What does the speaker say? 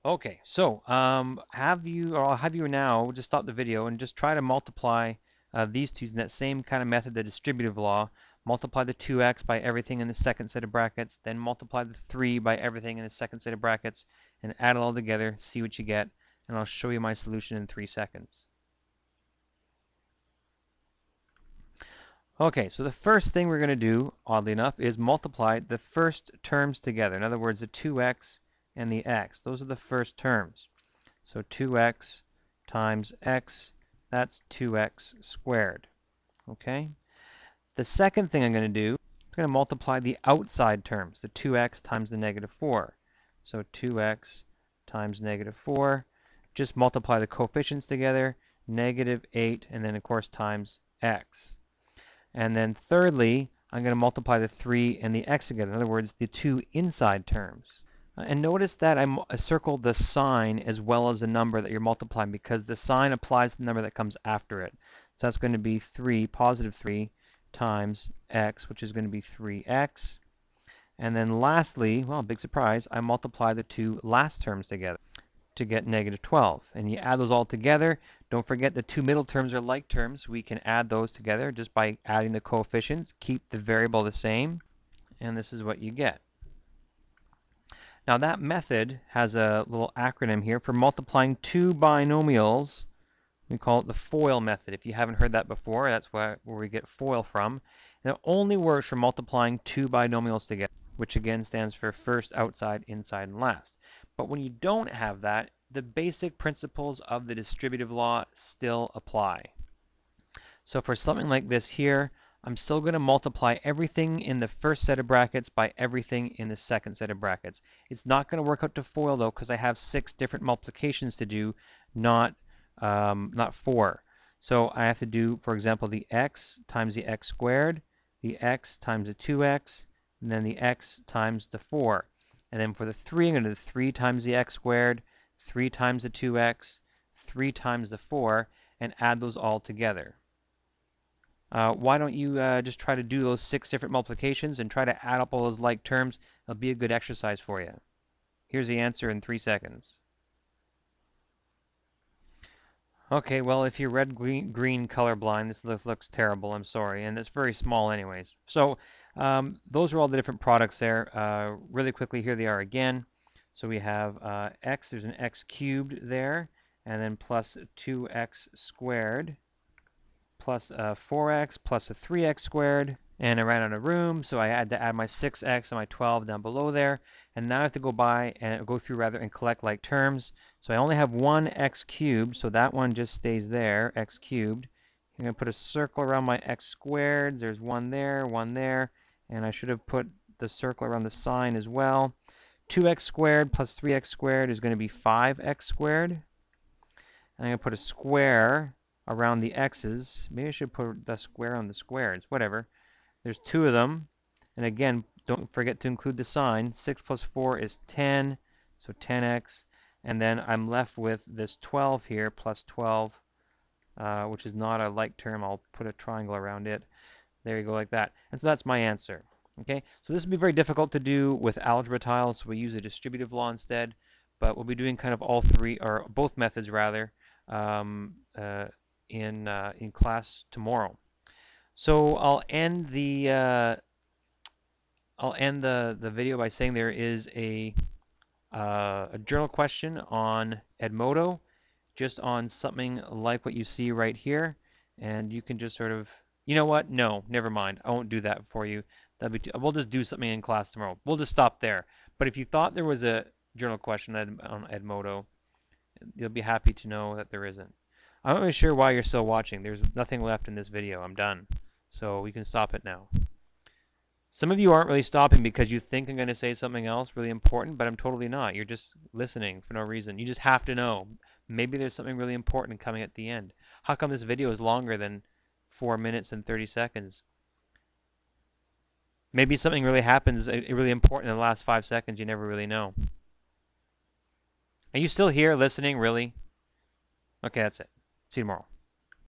Okay, so I'll have you now just stop the video and just try to multiply these two in that same kind of method, the distributive law. Multiply the 2x by everything in the second set of brackets, then multiply the 3 by everything in the second set of brackets, and add it all together, see what you get, and I'll show you my solution in 3 seconds. Okay, so the first thing we're going to do, oddly enough, is multiply the first terms together. In other words, the 2x and the x. Those are the first terms. So 2x times x, that's 2x squared. Okay? The second thing I'm going to do is going to multiply the outside terms, the 2x times the negative 4. So 2x times negative 4. Just multiply the coefficients together, negative 8, and then of course times x. And then thirdly, I'm going to multiply the 3 and the x together. In other words, the two inside terms. And notice that I circled the sign as well as the number that you're multiplying because the sign applies to the number that comes after it. So that's going to be 3, positive 3, times x, which is going to be 3x. And then lastly, well, big surprise, I multiply the two last terms together to get negative 12. And you add those all together. Don't forget the two middle terms are like terms. We can add those together just by adding the coefficients. Keep the variable the same. And this is what you get. Now that method has a little acronym here for multiplying two binomials. We call it the FOIL method. If you haven't heard that before, that's where we get FOIL from. And it only works for multiplying two binomials together, which again stands for first, outside, inside, and last. But when you don't have that, the basic principles of the distributive law still apply. So for something like this here, I'm still going to multiply everything in the first set of brackets by everything in the second set of brackets. It's not going to work out to FOIL though because I have 6 different multiplications to do, not 4. So I have to do, for example, the x times the x squared, the x times the 2x, and then the x times the 4. And then for the 3, I'm going to do 3 times the x squared, 3 times the 2x, 3 times the 4, and add those all together. Why don't you just try to do those 6 different multiplications and try to add up all those like terms? It'll be a good exercise for you. Here's the answer in 3 seconds. Okay, well, if you're red-green colorblind, this looks terrible. I'm sorry, and it's very small anyways. So those are all the different products there. Really quickly, here they are again. So we have x, there's an x cubed there, and then plus 2x squared, plus 4x, plus a 3x squared, and I ran out of room, so I had to add my 6x and my 12 down below there. And now I have to go through and collect like terms. So I only have one x cubed, so that one just stays there, x cubed. I'm going to put a circle around my x squared. There's one there, and I should have put the circle around the sign as well. 2x squared plus 3x squared is going to be 5x squared. And I'm going to put a square around the x's. Maybe I should put the square on the squares, whatever. There's 2 of them. And again, don't forget to include the sign. 6 plus 4 is 10, so 10x. And then I'm left with this 12 here, plus 12, which is not a like term. I'll put a triangle around it. There you go, like that. And so that's my answer. Okay, so this would be very difficult to do with algebra tiles, so we use a distributive law instead. But we'll be doing kind of all 3, or both methods rather, in class tomorrow. So I'll end the video by saying there is a journal question on Edmodo, just on something like what you see right here, and you can just sort of, you know what? No, never mind. I won't do that for you. We'll just do something in class tomorrow. We'll just stop there. But if you thought there was a journal question on Edmodo, you'll be happy to know that there isn't. I'm not really sure why you're still watching. There's nothing left in this video. I'm done. So we can stop it now. Some of you aren't really stopping because you think I'm going to say something else really important, but I'm totally not. You're just listening for no reason. You just have to know. Maybe there's something really important coming at the end. How come this video is longer than 4 minutes and 30 seconds? Maybe something really happens, really important in the last 5 seconds. You never really know. Are you still here listening, really? Okay, that's it. See you tomorrow.